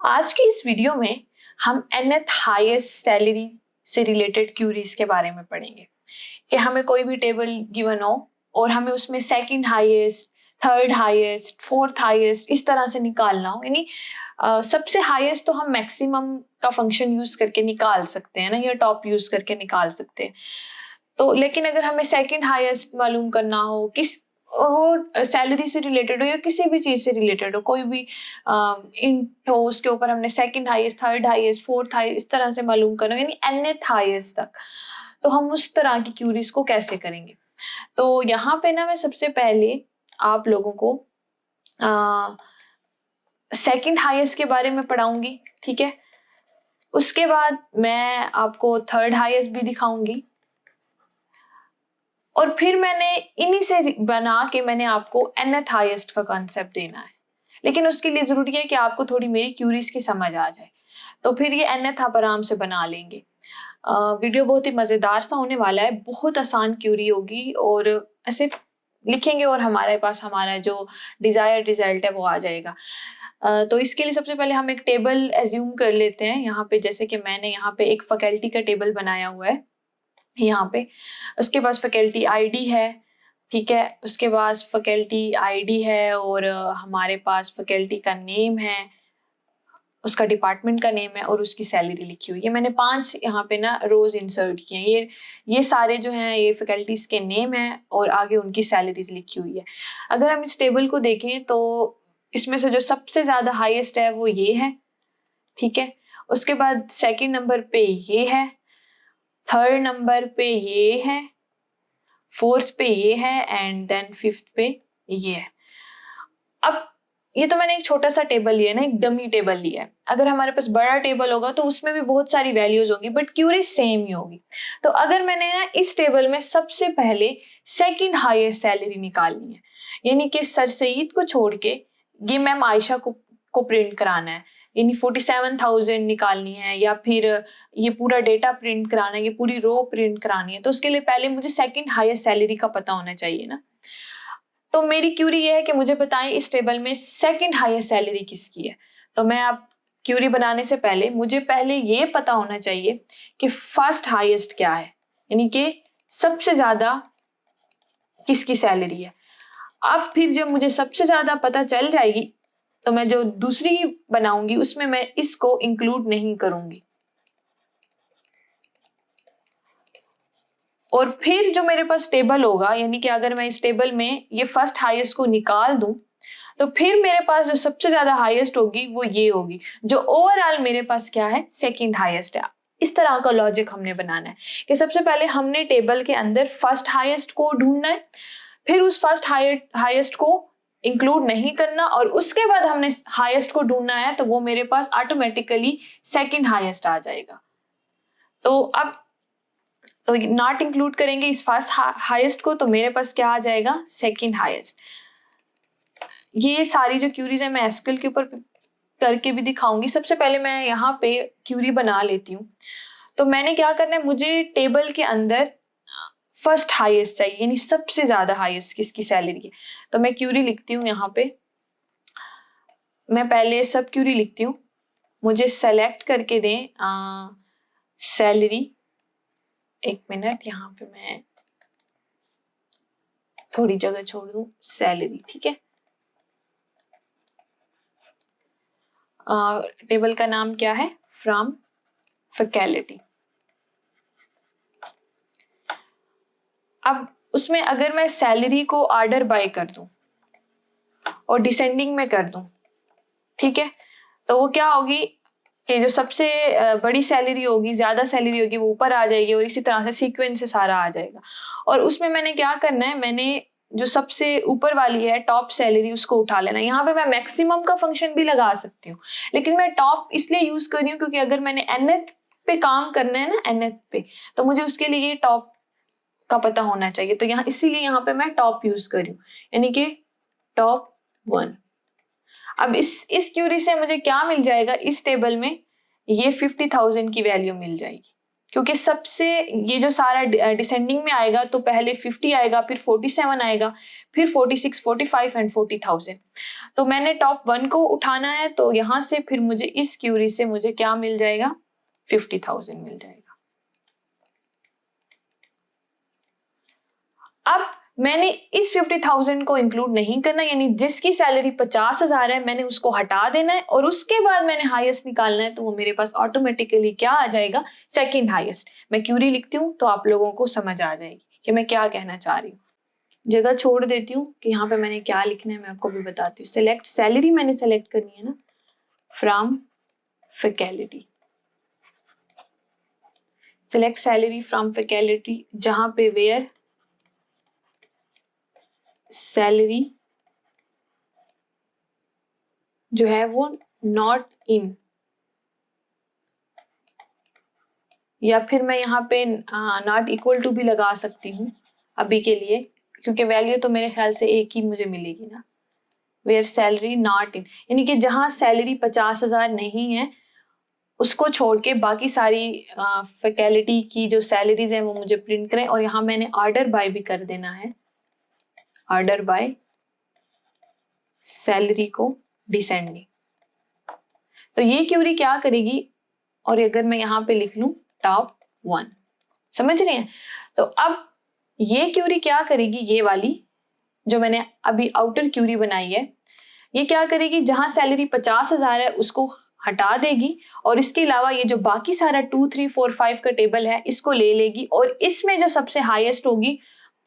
आज की इस वीडियो में हम nth हाईएस्ट सैलरी से रिलेटेड क्यूरीज के बारे में पढ़ेंगे कि हमें कोई भी टेबल गिवन हो और हमें उसमें second highest, third highest, fourth highest इस तरह से निकालना हो। यानी सबसे हाईएस्ट तो हम मैक्सिमम का फंक्शन यूज करके निकाल सकते हैं ना, या टॉप यूज करके निकाल सकते हैं। तो लेकिन अगर हमें सेकंड हाईएस्ट मालूम करना हो, किस वो सैलरी से रिलेटेड हो या किसी भी चीज से रिलेटेड हो, कोई भी इन तो उसके ऊपर हमने second highest, third highest, fourth highest इस तरह से मालूम करना, यानी nth हाईएस्ट तक, तो हम उस तरह की क्यूरीज को कैसे करेंगे। तो यहाँ पे ना मैं सबसे पहले आप लोगों को सेकंड हाईएस्ट के बारे में पढ़ाऊंगी, ठीक है। उसके बाद मैं आपको थर्ड हाईएस्ट भी दिखाऊंगी और फिर मैंने इन्हीं से बना के मैंने आपको nth हाईएस्ट का कॉन्सेप्ट देना है। लेकिन उसके लिए जरूरी है कि आपको थोड़ी मेरी क्यूरीज की समझ आ जाए, तो फिर ये nth आप आराम से बना लेंगे। वीडियो बहुत ही मजेदार सा होने वाला है, बहुत आसान क्यूरी होगी और ऐसे लिखेंगे और हमारे पास हमारा जो डिजायर्ड रिजल्ट है वो आ जाएगा। तो इसके लिए सबसे पहले हम एक टेबल एज्यूम कर लेते हैं यहाँ पे, जैसे कि मैंने यहाँ पे एक फैकल्टी का टेबल बनाया हुआ है यहाँ पे। उसके पास फैकल्टी आईडी है, ठीक है। उसके पास फैकल्टी आईडी है और हमारे पास फैकल्टी का नेम है, उसका डिपार्टमेंट का नेम है और उसकी सैलरी लिखी हुई है। मैंने 5 यहाँ पे ना रोज इंसर्ट किए हैं। ये सारे जो हैं ये फैकल्टीज के नेम हैं और आगे उनकी सैलरीज लिखी हुई है। अगर हम इस टेबल को देखें तो इसमें से जो सबसे ज्यादा हाईएस्ट है वो ये है, ठीक है। उसके बाद सेकंड नंबर पे ये है, थर्ड नंबर पे ये है, फोर्थ पे ये है एंड देन फिफ्थ पे ये है। अब ये तो मैंने एक छोटा सा टेबल लिया ना, एक डमी टेबल लिया है। अगर हमारे पास बड़ा टेबल होगा तो उसमें भी बहुत सारी वैल्यूज होगी बट क्यूरी सेम ही होगी। तो अगर मैंने ना इस टेबल में सबसे पहले सेकंड हाईएस्ट सैलरी निकालनी है, यानी कि सर सईद को छोड़ के ये मैम आयशा को प्रिंट कराना है, यानी 47,000 निकालनी है, या फिर ये पूरा डेटा प्रिंट कराना है, ये पूरी रो प्रिंट करानी है, तो उसके लिए पहले मुझे सेकंड हाईएस्ट सैलरी का पता होना चाहिए ना। तो मेरी क्यूरी ये है कि मुझे बताएं इस टेबल में सेकंड हाईएस्ट सैलरी किसकी है। तो मैं आप क्यूरी बनाने से पहले मुझे पहले ये पता होना चाहिए कि फर्स्ट हाईएस्ट क्या है, यानी कि सबसे ज्यादा किसकी सैलरी है। अब फिर जब मुझे सबसे ज्यादा पता चल जाएगी तो मैं जो दूसरी बनाऊंगी उसमें मैं इसको इंक्लूड नहीं करूंगी, और फिर जो मेरे पास टेबल होगा, यानी कि अगर मैं इस टेबल में ये फर्स्ट हाईएस्ट को निकाल दूं तो फिर मेरे पास जो सबसे ज्यादा हाईएस्ट होगी वो ये होगी, जो ओवरऑल मेरे पास क्या है, सेकंड हाईएस्ट है। इस तरह का लॉजिक हमने बनाना है कि सबसे पहले हमने टेबल के अंदर फर्स्ट हाईएस्ट को ढूंढना है, फिर उस फर्स्ट हाईएस्ट को इंक्लूड नहीं करना, और उसके बाद हमने हाईएस्ट को ढूंढना है तो वो मेरे पास ऑटोमेटिकली सेकंड हाईएस्ट आ जाएगा। तो अब तो नॉट इंक्लूड करेंगे इस फर्स्ट हाईएस्ट को तो मेरे पास क्या आ जाएगा, सेकंड हाईएस्ट। ये सारी जो क्यूरीज है मैं एसक्यूएल के ऊपर करके भी दिखाऊंगी। सबसे पहले मैं यहाँ पे क्यूरी बना लेती हूँ। तो मैंने क्या करना है, मुझे टेबल के अंदर फर्स्ट हाईएस्ट चाहिए, यानी सबसे ज्यादा हाईएस्ट किसकी सैलरी है। तो मैं क्यूरी लिखती हूँ यहाँ पे, मैं पहले सब क्यूरी लिखती हूँ। मुझे सेलेक्ट करके दें सैलरी। एक मिनट, यहाँ पे मैं थोड़ी जगह छोड़ दूं, सैलरी, ठीक है। टेबल का नाम क्या है, फ्रॉम फैकल्टी। अब उसमें अगर मैं सैलरी को ऑर्डर बाय कर दूं और डिसेंडिंग में कर दूं, ठीक है, तो वो क्या होगी कि जो सबसे बड़ी सैलरी होगी, ज्यादा सैलरी होगी, वो ऊपर आ जाएगी और इसी तरह से सीक्वेंस से सारा आ जाएगा। और उसमें मैंने क्या करना है, मैंने जो सबसे ऊपर वाली है टॉप सैलरी उसको उठा लेना। यहाँ पे मैं मैक्सिमम का फंक्शन भी लगा सकती हूँ, लेकिन मैं टॉप इसलिए यूज कर रही हूँ क्योंकि अगर मैंने nth पे काम करना है ना, nth पे, तो मुझे उसके लिए ये टॉप का पता होना चाहिए। तो यहाँ इसीलिए यहाँ पे मैं टॉप यूज कर रही हूँ, यानी कि टॉप 1। अब इस क्यूरी से मुझे क्या मिल जाएगा, इस टेबल में ये 50,000 की वैल्यू मिल जाएगी। क्योंकि सबसे ये जो सारा डिसेंडिंग में आएगा तो पहले 50 आएगा, फिर 47 आएगा, फिर 46, 45 एंड 40,000। तो मैंने टॉप 1 को उठाना है, तो यहाँ से फिर मुझे इस क्यूरी से मुझे क्या मिल जाएगा, 50,000 मिल जाएगा। अब मैंने इस 50,000 को इंक्लूड नहीं करना, यानी जिसकी सैलरी 50,000 है मैंने उसको हटा देना है और उसके बाद मैंने हाईएस्ट निकालना है, तो वो मेरे पास ऑटोमेटिकली क्या आ जाएगा, सेकंड हाईएस्ट। मैं क्यूरी लिखती हूँ तो आप लोगों को समझ आ जाएगी कि मैं क्या कहना चाह रही हूँ। जगह छोड़ देती हूँ कि यहाँ पे मैंने क्या लिखना है, मैं आपको भी बताती हूँ। सिलेक्ट सैलरी मैंने सेलेक्ट करनी है ना, from faculty. Select salary from faculty, जहां पे वेयर सैलरी जो है वो नॉट इन, या फिर मैं यहाँ पे नॉट इक्वल टू भी लगा सकती हूँ अभी के लिए, क्योंकि वैल्यू तो मेरे ख्याल से एक ही मुझे मिलेगी ना। वेयर सैलरी नॉट इन, यानी कि जहां सैलरी 50,000 नहीं है उसको छोड़ के बाकी सारी फैकल्टी की जो सैलरीज हैं वो मुझे प्रिंट करें। और यहाँ मैंने ऑर्डर बाय भी कर देना है, ऑर्डर बाय सैलरी को डिसेंडिंग। तो ये क्यूरी क्या करेगी, और अगर मैं यहाँ पे लिख लूं टॉप 1, समझ रहे हैं। तो अब ये क्यूरी क्या करेगी, ये वाली जो मैंने अभी आउटर क्यूरी बनाई है, ये क्या करेगी, जहां सैलरी 50,000 है उसको हटा देगी और इसके अलावा ये जो बाकी सारा 2, 3, 4, 5 का टेबल है इसको ले लेगी और इसमें जो सबसे हाईएस्ट होगी,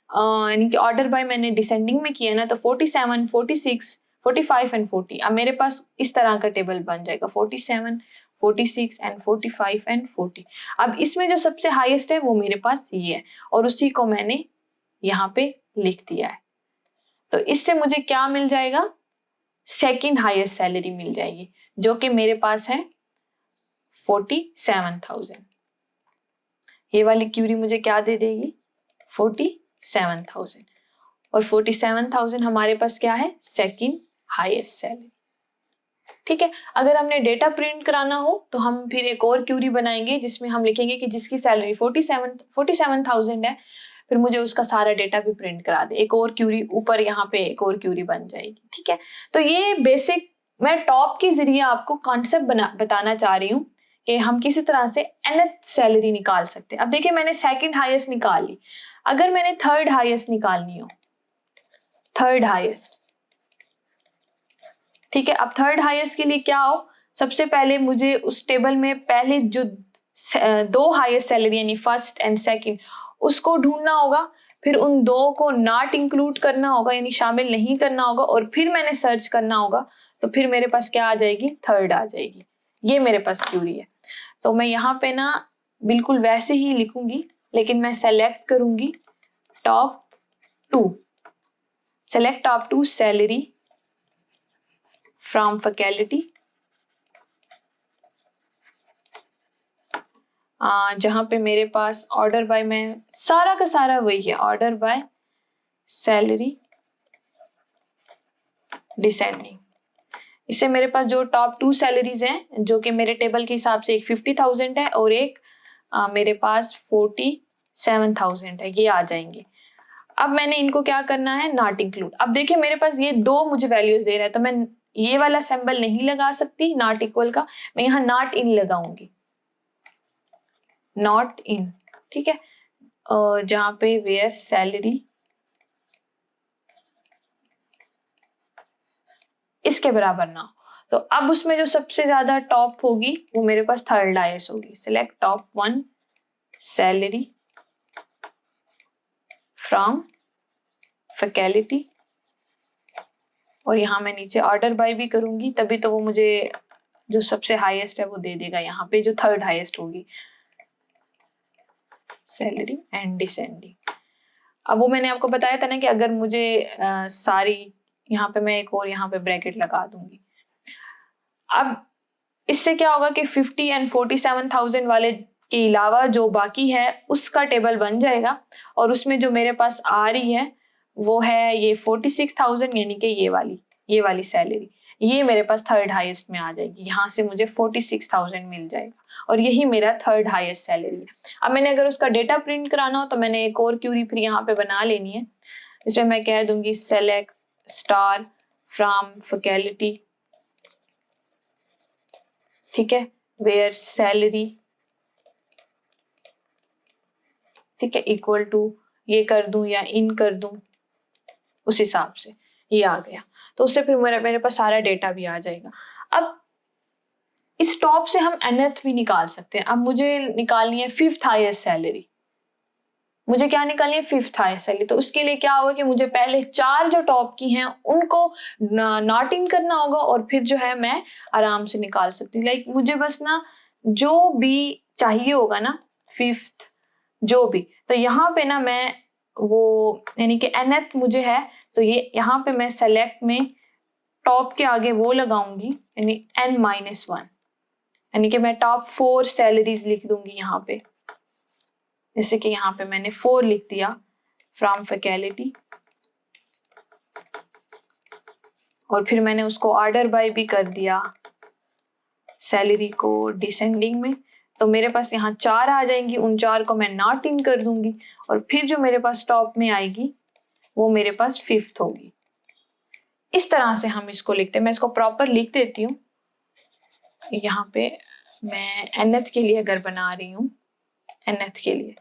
यानी कि ऑर्डर बाय मैंने डिसेंडिंग में किया ना, तो 47, 46, 45 एंड 40। अब मेरे पास इस तरह का टेबल बन जाएगा, 47, 46 एंड 45 एंड 40। अब इसमें जो सबसे हाईएस्ट है वो मेरे पास ये है और उसी को मैंने यहाँ पे लिख दिया है। तो इससे मुझे क्या मिल जाएगा, सेकंड हाईएस्ट सैलरी मिल जाएगी, जो कि मेरे पास है 47,000। ये वाली क्यूरी मुझे क्या दे देगी, 47,000, और 47,000 हमारे पास क्या है, सेकंड हाईएस्ट सैलरी। ठीक है। अगर हमने डेटा प्रिंट कराना हो तो हम फिर एक और क्यूरी बनाएंगे जिसमें हम लिखेंगे कि जिसकी सैलरी 47,000 है, फिर मुझे उसका सारा डेटा भी प्रिंट करा दे। एक और क्यूरी ऊपर यहाँ पे एक और क्यूरी बन जाएगी। ठीक है। तो ये बेसिक मैं टॉप के जरिए आपको कॉन्सेप्ट बताना चाह रही हूँ कि हम किसी तरह से nth सैलरी निकाल सकते हैं। अब देखिए मैंने सेकंड हाईएस्ट निकाल ली, अगर मैंने थर्ड हाईएस्ट निकालनी हो, थर्ड हाईएस्ट, ठीक है। अब थर्ड हाईएस्ट के लिए क्या हो, सबसे पहले मुझे उस टेबल में पहले जो 2 हाईएस्ट सैलरी यानी फर्स्ट एंड सेकंड उसको ढूंढना होगा, फिर उन 2 को नॉट इंक्लूड करना होगा यानी शामिल नहीं करना होगा, और फिर मैंने सर्च करना होगा, तो फिर मेरे पास क्या आ जाएगी, थर्ड आ जाएगी। ये मेरे पास क्यूरी है। तो मैं यहाँ पे ना बिल्कुल वैसे ही लिखूंगी, लेकिन मैं सेलेक्ट करूंगी top 2, select top 2 salary from faculty, जहां पे मेरे पास ऑर्डर बाय में सारा का सारा वही है, ऑर्डर बाय सैलरी डिसेंडिंग। इससे मेरे पास जो टॉप 2 सैलरीज हैं जो कि मेरे टेबल के हिसाब से एक 50,000 है और एक मेरे पास 47,000 है, ये आ जाएंगे। अब मैंने इनको क्या करना है, नॉट इंक्लूड। अब देखिए मेरे पास ये 2 मुझे वैल्यूज दे रहा है, तो मैं ये वाला सिंबल नहीं लगा सकती नॉट इक्वल का, मैं यहाँ नॉट इन लगाऊंगी, नॉट इन। ठीक है। जहां पे वेयर सैलरी इसके बराबर ना हो, तो अब उसमें जो सबसे ज्यादा टॉप होगी वो मेरे पास थर्ड हाईएस्ट होगी। Select top 1 salary from faculty, और यहाँ मैं नीचे ऑर्डर बाय भी करूंगी, तभी तो वो मुझे जो सबसे हाईएस्ट है वो दे देगा, यहाँ पे जो थर्ड हाईएस्ट होगी सैलरी एंड डिसेंडिंग। अब वो मैंने आपको बताया था ना कि अगर मुझे सारी, यहाँ पे मैं एक और यहाँ पे ब्रैकेट लगा दूंगी। अब इससे क्या होगा कि 50 एंड 47,000 वाले के अलावा जो बाकी है उसका टेबल बन जाएगा, और उसमें जो मेरे पास आ रही है वो है ये 46,000 यानी कि ये वाली सैलरी। ये मेरे पास थर्ड हाईएस्ट में आ जाएगी, यहाँ से मुझे 46,000 मिल जाएगा और यही मेरा थर्ड हाईएस्ट सैलरी है। अब मैंने अगर उसका डेटा प्रिंट कराना हो तो मैंने एक और क्यूरी फिर यहाँ पे बना लेनी है, इसमें मैं कह दूंगी सेलेक्ट स्टार फ्रॉम फैकल्टी, ठीक है, वेयर सैलरी, ठीक है, इक्वल टू ये कर दूं या इन कर दूं, उस हिसाब से ये आ गया। तो उससे फिर मेरे पास सारा डेटा भी आ जाएगा। अब इस टॉप से हम nth भी निकाल सकते हैं। अब मुझे निकालनी है फिफ्थ हाईएस्ट सैलरी, मुझे क्या निकालनी है, फिफ्थ हाईएस्ट सैलरी। तो उसके लिए क्या होगा कि मुझे पहले 4 जो टॉप की हैं उनको नॉट इन करना होगा और फिर जो है मैं आराम से निकाल सकती हूँ। लाइक मुझे बस ना जो भी चाहिए होगा ना, फिफ्थ जो भी, तो यहाँ पे ना मैं वो यानी कि nth मुझे है तो ये यहाँ पे मैं सेलेक्ट में टॉप के आगे वो लगाऊंगी यानी n-1, यानी कि मैं टॉप 4 सैलरीज लिख दूंगी यहाँ पे। जैसे कि यहाँ पे मैंने 4 लिख दिया फ्रॉम फैकल्टी और फिर मैंने उसको ऑर्डर बाय भी कर दिया सैलरी को डिसेंडिंग में, तो मेरे पास यहाँ 4 आ जाएंगी, उन 4 को मैं नॉट इन कर दूंगी और फिर जो मेरे पास टॉप में आएगी वो मेरे पास फिफ्थ होगी। इस तरह से हम इसको लिखते हैं। मैं इसको प्रॉपर लिख देती हूँ। यहाँ पे मैं nth के लिए अगर बना रही हूँ, nth के लिए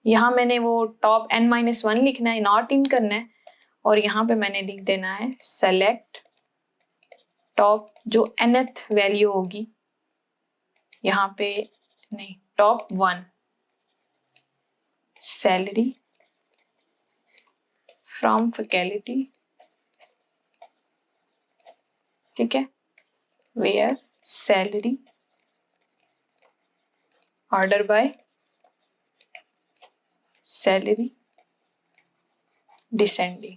यहाँ मैंने वो टॉप n-1 लिखना है, नॉट इन करना है और यहाँ पे मैंने लिख देना है सेलेक्ट टॉप जो nth वैल्यू होगी, यहाँ पे नहीं, टॉप 1 सैलरी फ्रॉम फैकल्टी, ठीक है, where salary order by salary descending.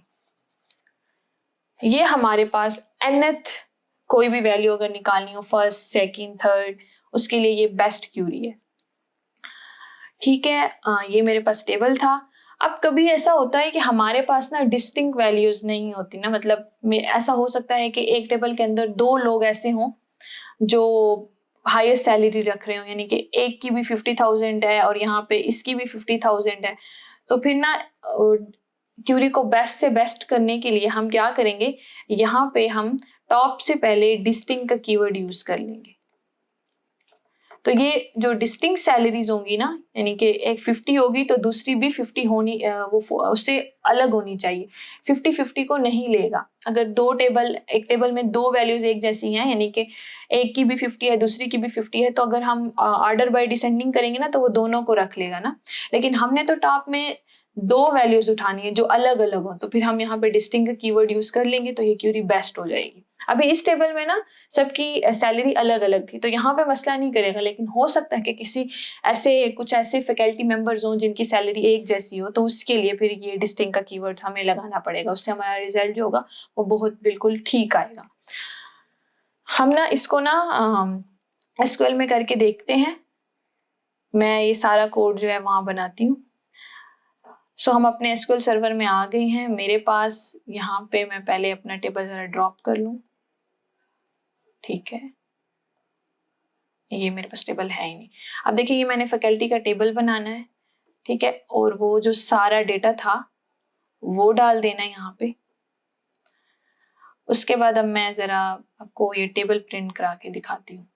ये हमारे पास nth कोई भी वैल्यू अगर निकालनी हो, फर्स्ट सेकंड थर्ड, उसके लिए ये बेस्ट क्यूरी है। ठीक है, ये मेरे पास टेबल था। अब कभी ऐसा होता है कि हमारे पास ना डिस्टिंक्ट वैल्यूज नहीं होती ना, मतलब ऐसा हो सकता है कि एक टेबल के अंदर 2 लोग ऐसे हों जो हाईएस्ट सैलरी रख रहे हो, यानी कि एक की भी 50,000 है और यहाँ पे इसकी भी 50,000 है। तो फिर ना क्यूरी को बेस्ट से बेस्ट करने के लिए हम क्या करेंगे, यहाँ पे हम टॉप से पहले डिस्टिंक्ट का कीवर्ड यूज कर लेंगे। तो ये जो डिस्टिंक्ट सैलरीज होंगी ना, यानी कि एक 50 होगी तो दूसरी भी 50 होनी, वो उससे अलग होनी चाहिए। 50-50 को नहीं लेगा। अगर एक टेबल में 2 वैल्यूज एक जैसी हैं, यानी कि एक की भी 50 है दूसरी की भी 50 है, तो अगर हम ऑर्डर बाय डिसेंडिंग करेंगे ना तो वो दोनों को रख लेगा ना। लेकिन हमने तो टॉप में 2 वैल्यूज उठानी है जो अलग अलग हो, तो फिर हम यहाँ पे डिस्टिंक्ट का कीवर्ड यूज कर लेंगे तो ये क्यूरी बेस्ट हो जाएगी। अभी इस टेबल में ना सबकी सैलरी अलग अलग थी तो यहाँ पे मसला नहीं करेगा, लेकिन हो सकता है कि कुछ ऐसे फैकल्टी मेंबर्स हों जिनकी सैलरी एक जैसी हो, तो उसके लिए फिर ये डिस्टिंक्ट का कीवर्ड हमें लगाना पड़ेगा। उससे हमारा रिजल्ट जो होगा वो बहुत बिल्कुल ठीक आएगा। हम ना इसको ना एसक्यूएल में करके देखते हैं। मैं ये सारा कोड जो है वहां बनाती हूँ। सो हम अपने एसक्यूएल सर्वर में आ गए हैं। मेरे पास यहाँ पे मैं पहले अपना टेबल जरा ड्रॉप कर लूँ, ठीक है, ये मेरे पास टेबल है ही नहीं। अब देखिए ये मैंने फैकल्टी का टेबल बनाना है, ठीक है, और वो जो सारा डेटा था वो डाल देना है यहाँ पे। उसके बाद अब मैं जरा आपको ये टेबल प्रिंट करा के दिखाती हूँ।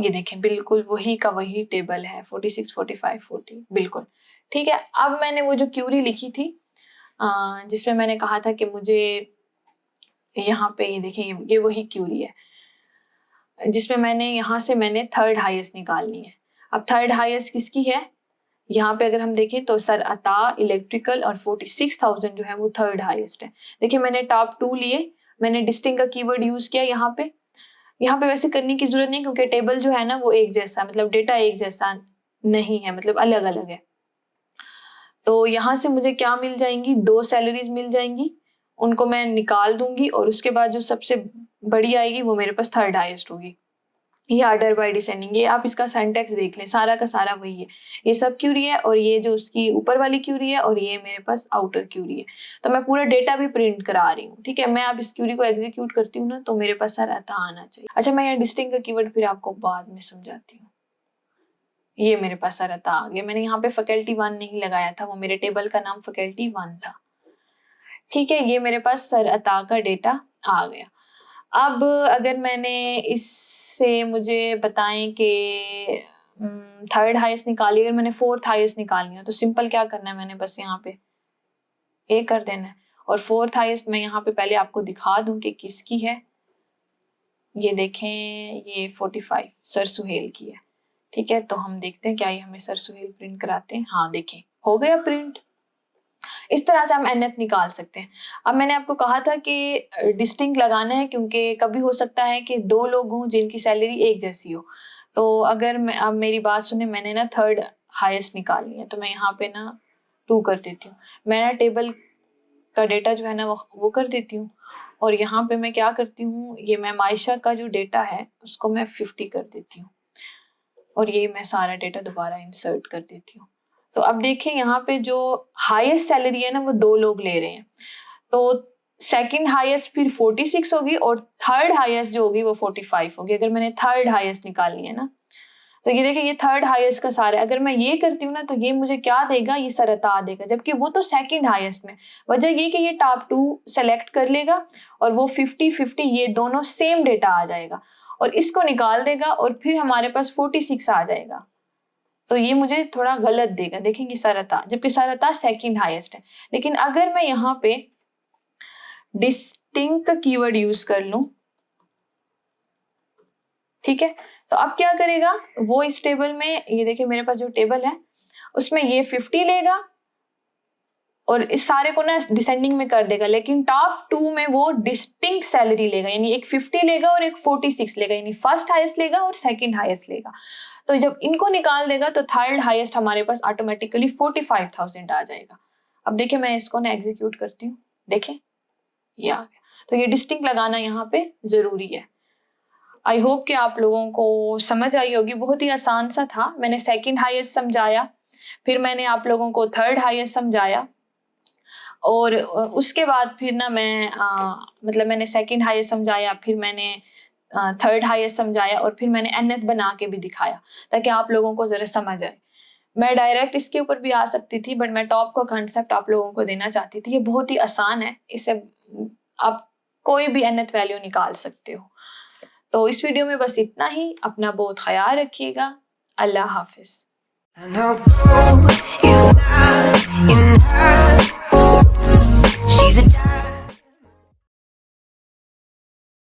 ये देखें बिल्कुल वही का वही टेबल है, 46, 45, 40 बिल्कुल ठीक है। अब मैंने वो जो क्यूरी लिखी थी जिसमें मैंने कहा था कि मुझे यहाँ पे ये देखें ये वही क्यूरी है जिसमें यहाँ से मैंने थर्ड हाईएस्ट निकालनी है। अब थर्ड हाईएस्ट किसकी है, यहाँ पे अगर हम देखें तो सर अता इलेक्ट्रिकल और 46,000 जो है वो थर्ड हाईएस्ट है। देखिए मैंने टॉप 2 लिए, मैंने डिस्टिंक्ट का कीवर्ड यूज किया। यहाँ पे वैसे करने की जरूरत नहीं क्योंकि टेबल जो है ना वो एक जैसा, मतलब डेटा एक जैसा नहीं है, मतलब अलग अलग है। तो यहाँ से मुझे क्या मिल जाएंगी, 2 सैलरीज मिल जाएंगी, उनको मैं निकाल दूंगी और उसके बाद जो सबसे बड़ी आएगी वो मेरे पास थर्ड हाईएस्ट होगी। ये ऑर्डर बाय डिसेंडिंग, ये आप इसका सिंटैक्स देख लें, सारा का सारा वही है। ये सब क्यूरी है और ये जो उसकी ऊपर वाली क्यूरी है और ये मेरे पास आउटर क्यूरी है। तो मैं पूरा डेटा भी प्रिंट करा रही हूँ, ठीक है। मैं अब इस क्यूरी को एग्जीक्यूट करती हूँ ना, तो मेरे पास सारा अता आना चाहिए। अच्छा, मैं यहाँ डिस्टिंग का कीवर्ड फिर आपको बाद में समझाती हूँ। ये मेरे पास सारा अता आ गया। मैंने यहाँ पे फैकल्टी 1 नहीं लगाया था, वो मेरे टेबल का नाम फैकल्टी 1 था, ठीक है। ये मेरे पास सर अता का डेटा आ गया। अब अगर मैंने इससे मुझे बताएं कि थर्ड हाईएस्ट निकाली, अगर मैंने फोर्थ हाईएस्ट निकालनी हो तो सिंपल क्या करना है, मैंने बस यहाँ पे ए कर देना है। और फोर्थ हाईएस्ट मैं यहाँ पे पहले आपको दिखा दूं कि किसकी है। ये देखें, ये 45 सर सुहेल की है, ठीक है। तो हम देखते हैं क्या ये हमें सर सुहेल प्रिंट कराते हैं। हाँ देखें, हो गया प्रिंट। इस तरह से हम एनएथ निकाल सकते हैं। अब मैंने आपको कहा था कि डिस्टिंक्ट लगाना है, क्योंकि कभी हो सकता है कि दो लोग हों जिनकी सैलरी एक जैसी हो। तो अगर मैं, अब मेरी बात सुने, मैंने ना थर्ड हाईएस्ट निकालनी है, तो मैं यहाँ पे ना 2 कर देती हूँ। मैं ना टेबल का डेटा जो है ना वो कर देती हूँ, और यहाँ पे मैं क्या करती हूँ, ये मैं मायशा का जो डेटा है उसको मैं 50 कर देती हूँ, और ये मैं सारा डेटा दोबारा इंसर्ट कर देती हूँ। तो अब देखें, यहाँ पे जो हाईएस्ट सैलरी है ना वो 2 लोग ले रहे हैं, तो सेकंड हाईएस्ट फिर 46 होगी और थर्ड हाईएस्ट जो होगी वो 45 होगी, अगर मैंने थर्ड हाईएस्ट निकालनी है ना। तो ये देखिए, ये थर्ड हाईएस्ट का सारा है। अगर मैं ये करती हूँ ना तो ये मुझे क्या देगा, ये सरअता देगा, जबकि वो तो सेकंड हाईएस्ट में। वजह ये कि ये टॉप 2 सेलेक्ट कर लेगा और वो 50-50 ये दोनों सेम डेटा आ जाएगा और इसको निकाल देगा और फिर हमारे पास 46 आ जाएगा। तो ये मुझे थोड़ा गलत देगा। देखेंगे सरअता, जबकि सरअता सेकंड हाईएस्ट है। लेकिन अगर मैं यहाँ पे डिस्टिंक्ट का कीवर्ड यूज कर लूं, ठीक है, तो अब क्या करेगा वो, इस टेबल में ये देखिए मेरे पास जो टेबल है उसमें ये 50 लेगा और इस सारे को ना डिसेंडिंग में कर देगा, लेकिन टॉप 2 में वो डिस्टिंक्ट सैलरी लेगा, यानी एक 50 लेगा और एक 46 लेगा, यानी फर्स्ट हाईएस्ट लेगा और सेकंड हाईएस्ट लेगा। तो जब इनको निकाल देगा तो थर्ड हाईएस्ट हमारे पास ऑटोमेटिकली 45,000 आ जाएगा। अब देखिए मैं इसको ना एग्जीक्यूट करती हूँ, देखें ये आ गया। तो ये डिस्टिंक्ट लगाना यहाँ पे जरूरी है। आई होप कि आप लोगों को समझ आई होगी, बहुत ही आसान सा था। मैंने सेकंड हाईएस्ट समझाया, फिर मैंने आप लोगों को थर्ड हाईएस्ट समझाया, और उसके बाद फिर ना मैं मतलब मैंने सेकंड हाईएस्ट समझाया, फिर मैंने थर्ड हाईएस्ट समझाया, और फिर मैंने एनएथ बना के भी दिखाया ताकि आप लोगों को जरा समझ आए। मैं डायरेक्ट इसके ऊपर भी आ सकती थी, बट मैं टॉप का कॉन्सेप्ट आप लोगों को देना चाहती थी। ये बहुत ही आसान है, इससे आप कोई भी एनएथ वैल्यू निकाल सकते हो। तो इस वीडियो में बस इतना ही। अपना बहुत ख्याल रखिएगा। अल्लाह हाफिज।